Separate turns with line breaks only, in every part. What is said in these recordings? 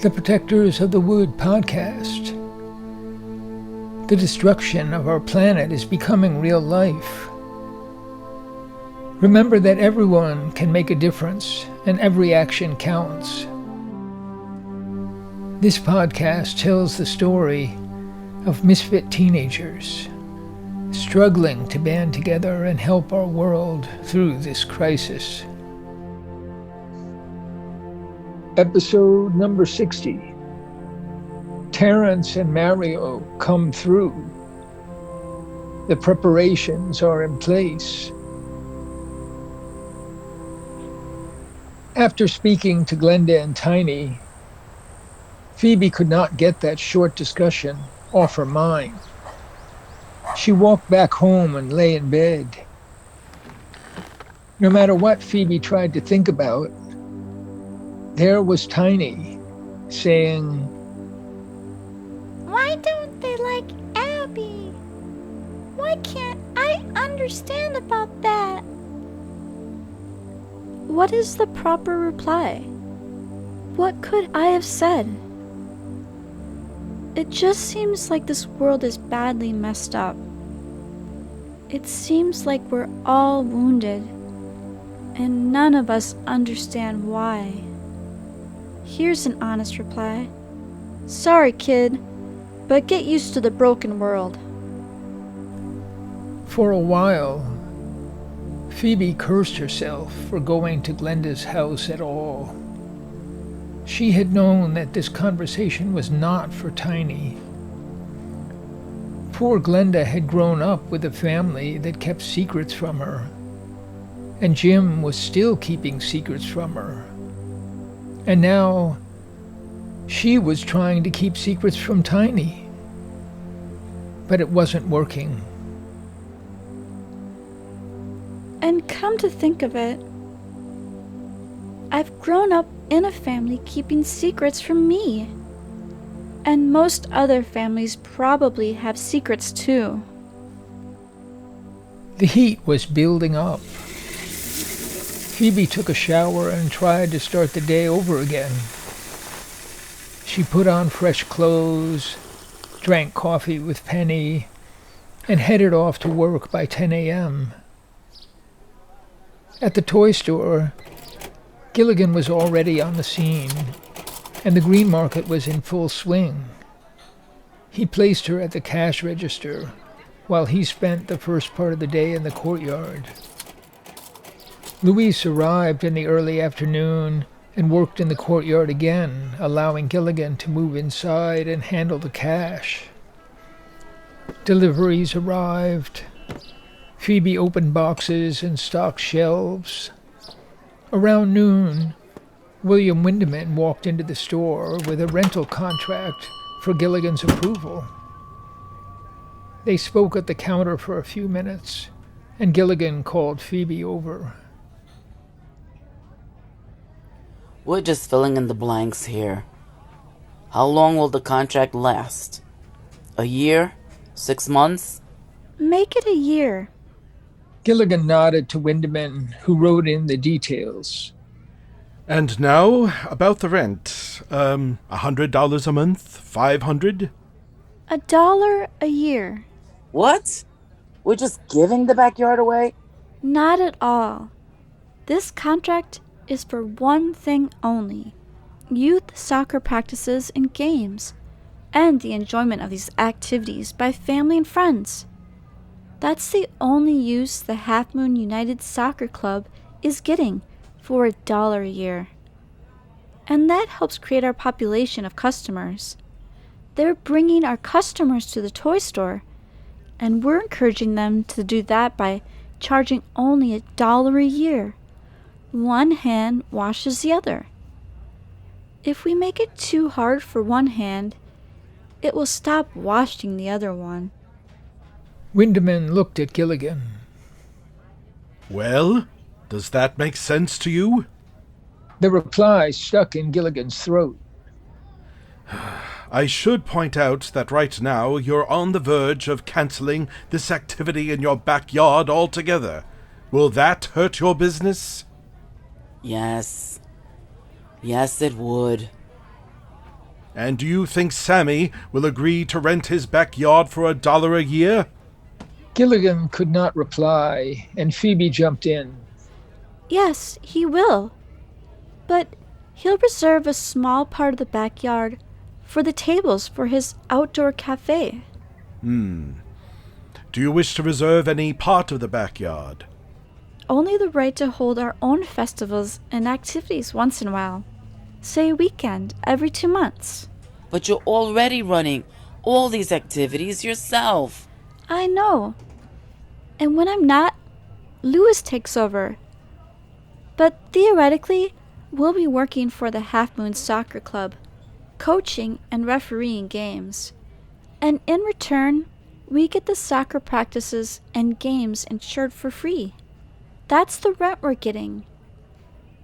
The protectors of the Wood podcast. The destruction of our planet is becoming real life. Remember that everyone can make a difference and every action counts. This podcast tells the story of misfit teenagers struggling to band together and help our world through this crisis. Episode number 60. Terrence and Mario come through. The preparations are in place. After speaking to Glenda and Tiny, Phoebe could not get that short discussion off her mind. She walked back home and lay in bed. No matter what Phoebe tried to think about, there was Tiny saying,
"Why don't they like Abby? Why can't I understand about that?"
What is the proper reply? What could I have said? It just seems like this world is badly messed up. It seems like we're all wounded, and none of us understand why. Here's an honest reply. Sorry, kid, but get used to the broken world.
For a while, Phoebe cursed herself for going to Glenda's house at all. She had known that this conversation was not for Tiny. Poor Glenda had grown up with a family that kept secrets from her, and Jim was still keeping secrets from her. And now, she was trying to keep secrets from Tiny. But it wasn't working.
And come to think of it, I've grown up in a family keeping secrets from me. And most other families probably have secrets too.
The heat was building up. Phoebe took a shower and tried to start the day over again. She put on fresh clothes, drank coffee with Penny, and headed off to work by 10 a.m. At the toy store, Gilligan was already on the scene, and the green market was in full swing. He placed her at the cash register, while he spent the first part of the day in the courtyard. Luis arrived in the early afternoon and worked in the courtyard again, allowing Gilligan to move inside and handle the cash. Deliveries arrived. Phoebe opened boxes and stocked shelves. Around noon, William Windeman walked into the store with a rental contract for Gilligan's approval. They spoke at the counter for a few minutes, and Gilligan called Phoebe over.
We're just filling in the blanks here. How long will the contract last? A year? 6 months?
Make it a year.
Gilligan nodded to Windeman, who wrote in the details.
And now, about the rent. $100 a month? $500?
$1 a year.
What? We're just giving the backyard away?
Not at all. This contract is for one thing only: youth soccer practices and games, and the enjoyment of these activities by family and friends. That's the only use the Half Moon United Soccer Club is getting for $1 a year. And that helps create our population of customers. They're bringing our customers to the toy store, and we're encouraging them to do that by charging only $1 a year. One hand washes the other. If we make it too hard for one hand, it will stop washing the other one.
Windeman looked at Gilligan.
Well, does that make sense to you?
The reply stuck in Gilligan's throat.
I should point out that right now you're on the verge of canceling this activity in your backyard altogether. Will that hurt your business?
Yes. Yes, it would.
And do you think Sammy will agree to rent his backyard for $1 a year?
Gilligan could not reply, and Phoebe jumped in.
Yes, he will. But he'll reserve a small part of the backyard for the tables for his outdoor cafe.
Do you wish to reserve any part of the backyard?
Only the right to hold our own festivals and activities once in a while. Say a weekend every 2 months.
But you're already running all these activities yourself.
I know. And when I'm not, Lewis takes over. But theoretically, we'll be working for the Half Moon Soccer Club, coaching and refereeing games. And in return, we get the soccer practices and games insured for free. That's the rent we're getting.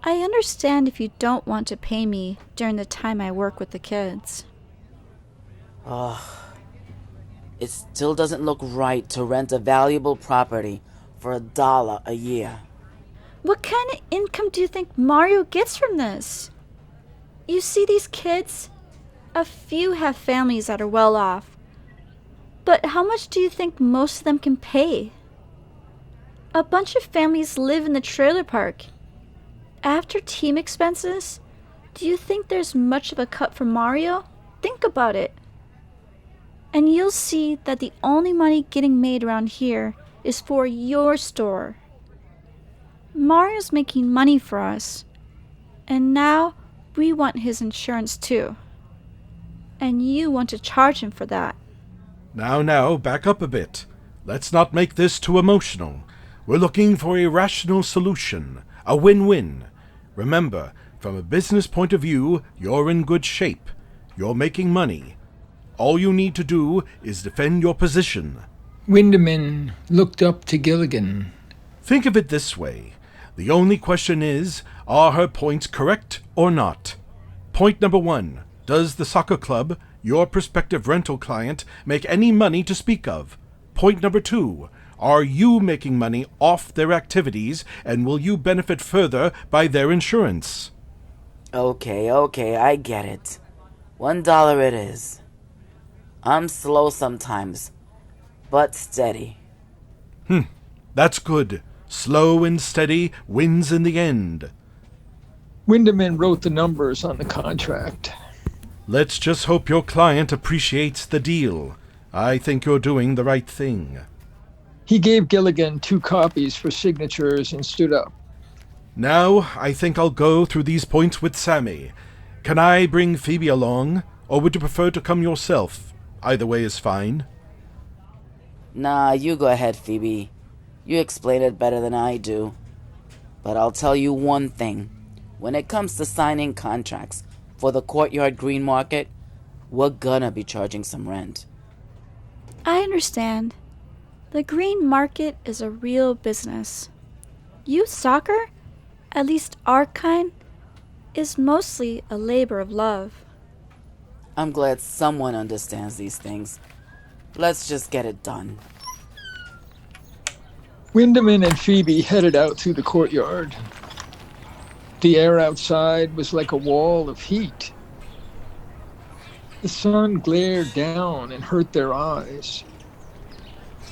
I understand if you don't want to pay me during the time I work with the kids.
It still doesn't look right to rent a valuable property for $1 a year.
What kind of income do you think Mario gets from this? You see these kids? A few have families that are well off. But how much do you think most of them can pay? A bunch of families live in the trailer park. After team expenses, do you think there's much of a cut for Mario? Think about it. And you'll see that the only money getting made around here is for your store. Mario's making money for us. And now we want his insurance too. And you want to charge him for that.
Now, back up a bit. Let's not make this too emotional. We're looking for a rational solution, a win-win. Remember, from a business point of view, you're in good shape. You're making money. All you need to do is defend your position.
Windeman looked up to Gilligan.
Think of it this way. The only question is, are her points correct or not? Point number 1. Does the soccer club, your prospective rental client, make any money to speak of? Point number 2. Are you making money off their activities, and will you benefit further by their insurance?
Okay, I get it. $1 it is. I'm slow sometimes, but steady.
That's good. Slow and steady wins in the end.
Windeman wrote the numbers on the contract.
Let's just hope your client appreciates the deal. I think you're doing the right thing.
He gave Gilligan 2 copies for signatures and stood up.
Now, I think I'll go through these points with Sammy. Can I bring Phoebe along, or would you prefer to come yourself? Either way is fine.
Nah, you go ahead, Phoebe. You explain it better than I do. But I'll tell you one thing. When it comes to signing contracts for the Courtyard Green Market, we're gonna be charging some rent.
I understand. The green market is a real business. Youth soccer, at least our kind, is mostly a labor of love.
I'm glad someone understands these things. Let's just get it done.
Windeman and Phoebe headed out through the courtyard. The air outside was like a wall of heat. The sun glared down and hurt their eyes.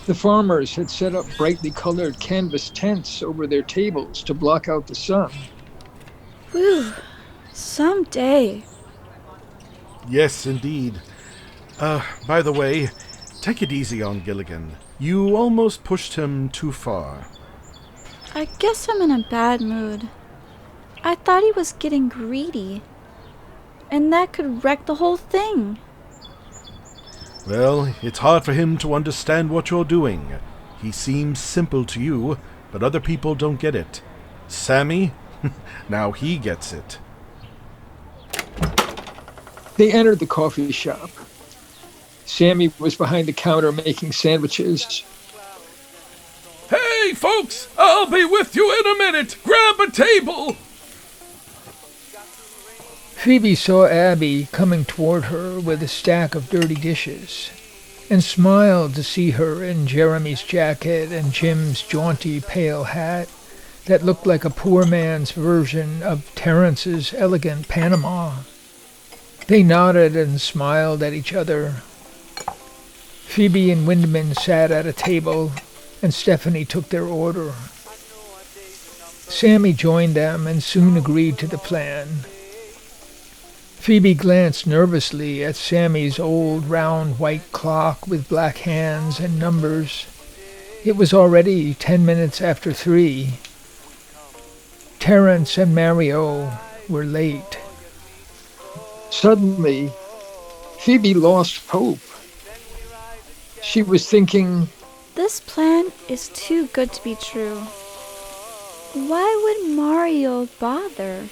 The farmers had set up brightly colored canvas tents over their tables to block out the sun.
Whew, someday.
Yes, indeed. By the way, take it easy on Gilligan. You almost pushed him too far.
I guess I'm in a bad mood. I thought he was getting greedy. And that could wreck the whole thing.
Well, it's hard for him to understand what you're doing. He seems simple to you, but other people don't get it. Sammy? Now he gets it.
They entered the coffee shop. Sammy was behind the counter making sandwiches.
Hey, folks! I'll be with you in a minute! Grab a table!
Phoebe saw Abby coming toward her with a stack of dirty dishes, and smiled to see her in Jeremy's jacket and Jim's jaunty pale hat that looked like a poor man's version of Terrence's elegant Panama. They nodded and smiled at each other. Phoebe and Windeman sat at a table, and Stephanie took their order. Sammy joined them and soon agreed to the plan. Phoebe glanced nervously at Sammy's old round white clock with black hands and numbers. It was already 10 minutes after 3. Terrence and Mario were late.
Suddenly, Phoebe lost hope. She was thinking,
This plan is too good to be true. Why would Mario bother?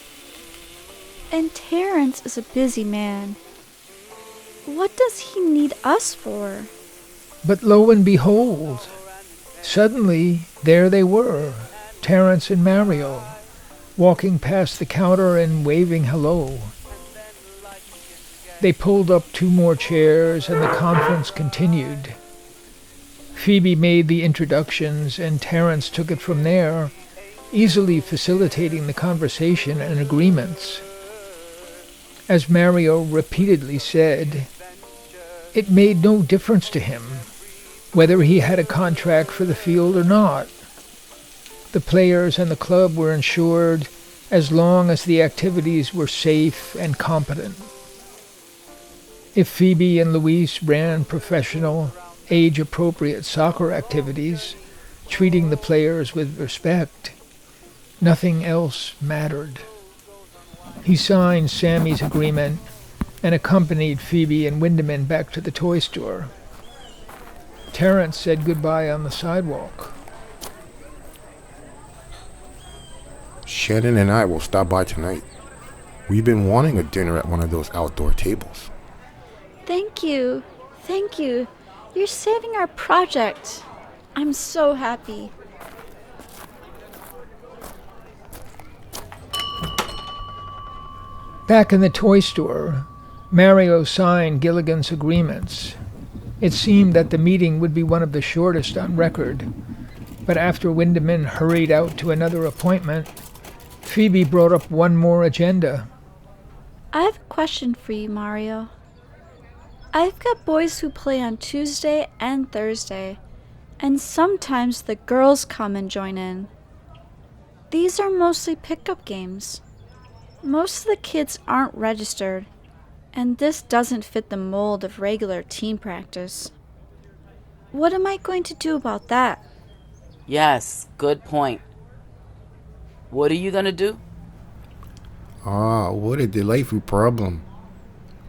And Terrence is a busy man. What does he need us for?
But lo and behold, suddenly there they were, Terrence and Mario, walking past the counter and waving hello. They pulled up 2 more chairs and the conference continued. Phoebe made the introductions and Terrence took it from there, easily facilitating the conversation and agreements. As Mario repeatedly said, it made no difference to him whether he had a contract for the field or not. The players and the club were insured as long as the activities were safe and competent. If Phoebe and Luis ran professional, age-appropriate soccer activities, treating the players with respect, nothing else mattered. He signed Sammy's agreement and accompanied Phoebe and Windeman back to the toy store. Terrence said goodbye on the sidewalk.
Shannon and I will stop by tonight. We've been wanting a dinner at one of those outdoor tables.
Thank you. Thank you. You're saving our project. I'm so happy.
Back in the toy store, Mario signed Gilligan's agreements. It seemed that the meeting would be one of the shortest on record, but after Windeman hurried out to another appointment, Phoebe brought up one more agenda.
I have a question for you, Mario. I've got boys who play on Tuesday and Thursday, and sometimes the girls come and join in. These are mostly pickup games. Most of the kids aren't registered, and this doesn't fit the mold of regular team practice. What am I going to do about that?
Yes, good point. What are you gonna do?
Ah, what a delightful problem.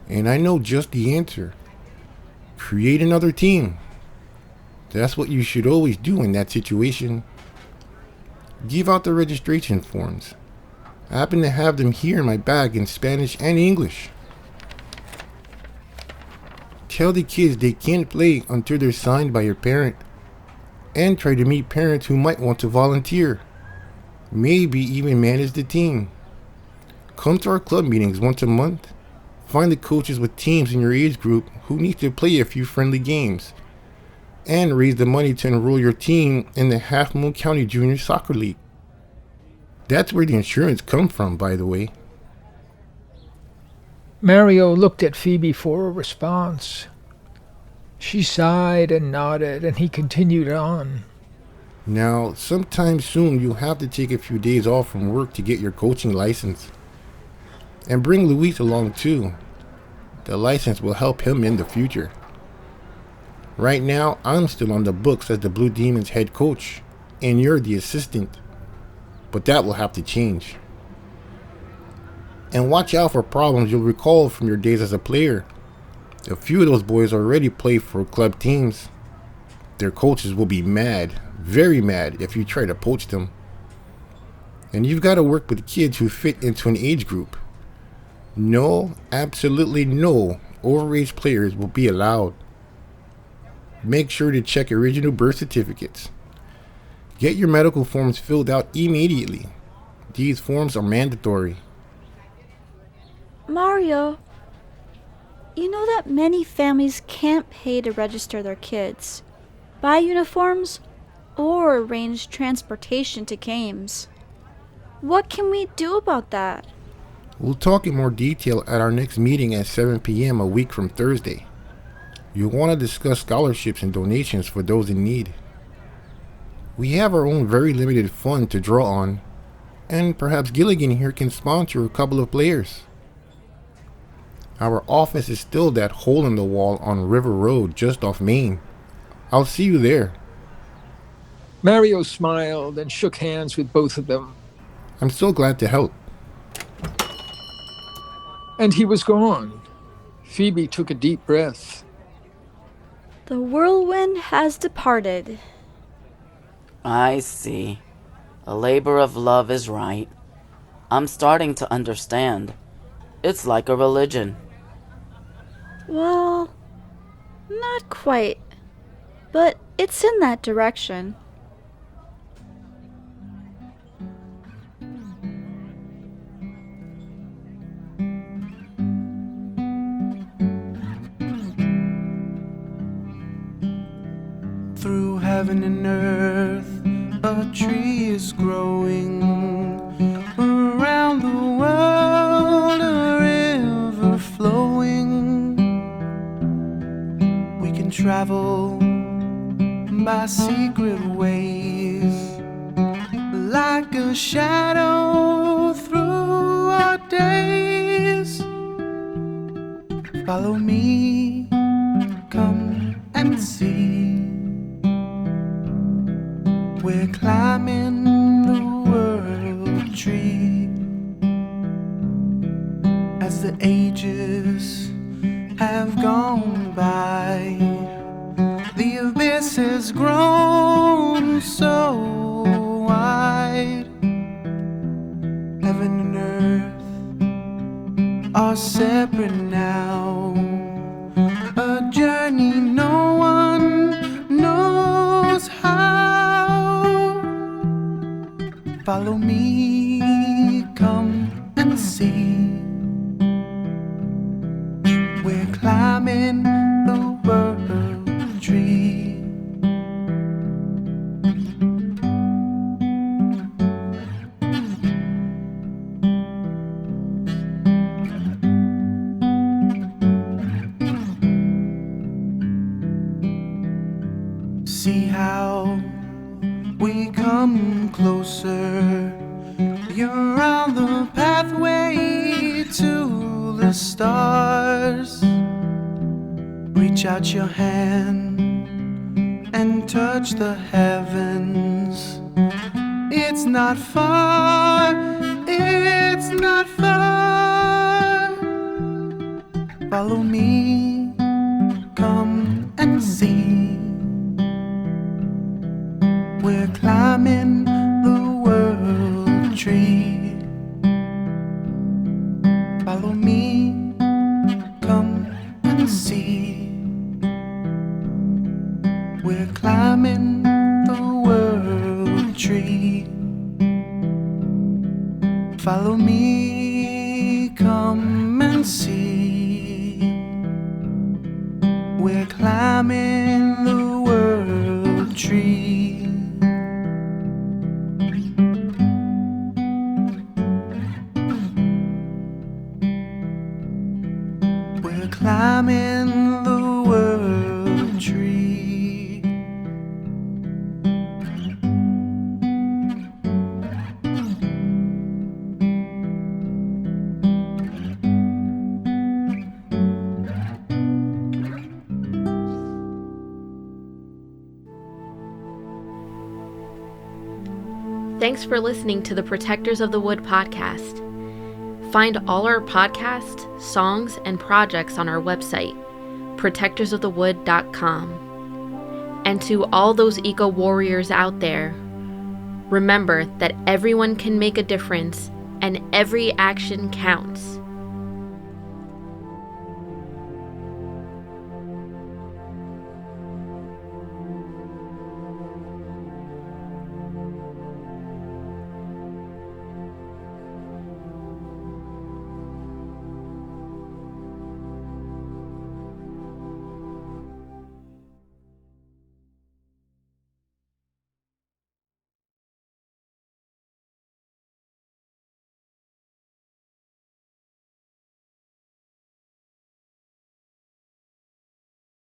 And I know just the answer. Create another team. That's what you should always do in that situation. Give out the registration forms. I happen to have them here in my bag in Spanish and English. Tell the kids they can't play until they're signed by your parent. And try to meet parents who might want to volunteer. Maybe even manage the team. Come to our club meetings once a month. Find the coaches with teams in your age group who need to play a few friendly games. And raise the money to enroll your team in the Half Moon County Junior Soccer League. That's where the insurance comes from, by the way.
Mario looked at Phoebe for a response. She sighed and nodded, and he continued on.
Now, sometime soon you'll have to take a few days off from work to get your coaching license. And bring Luis along too. The license will help him in the future. Right now, I'm still on the books as the Blue Demons head coach, and you're the assistant. But that will have to change. And watch out for problems you'll recall from your days as a player. A few of those boys already play for club teams. Their coaches will be mad, very mad, if you try to poach them. And you've got to work with kids who fit into an age group. No, absolutely no overage players will be allowed. Make sure to check original birth certificates. Get your medical forms filled out immediately. These forms are mandatory.
Mario, you know that many families can't pay to register their kids, buy uniforms, or arrange transportation to games. What can we do about that?
We'll talk in more detail at our next meeting at 7 p.m. a week from Thursday. You'll want to discuss scholarships and donations for those in need. We have our own very limited fund to draw on, and perhaps Gilligan here can sponsor a couple of players. Our office is still that hole in the wall on River Road just off Main. I'll see you there.
Mario smiled and shook hands with both of them.
I'm so glad to help.
And he was gone. Phoebe took a deep breath.
The whirlwind has departed.
I see. A labor of love is right. I'm starting to understand. It's like a religion.
Well, not quite. But it's in that direction.
Through heaven and earth, a tree is growing. Around the world, a river flowing. We can travel by secret ways, like a shadow through our days. Follow me, come and see. We're climbing the world tree. As the ages have gone by, the abyss has grown so wide. Heaven and earth are separate now, a journey no one knows how. Follow me, come and see. We're climbing the world tree. See how we come closer. You're on the pathway to the stars. Reach out your hand and touch the heavens. It's not far, it's not far. Follow me, come and see. We're climbing the world tree. Follow me, come and see. We're climbing the world tree. Follow me, come and see. We're climbing the world tree. We're climbing the world tree.
Thanks for listening to the Protectors of the Wood podcast. Find all our podcasts, songs, and projects on our website, protectorsofthewood.com. And to all those eco warriors out there, remember that everyone can make a difference and every action counts.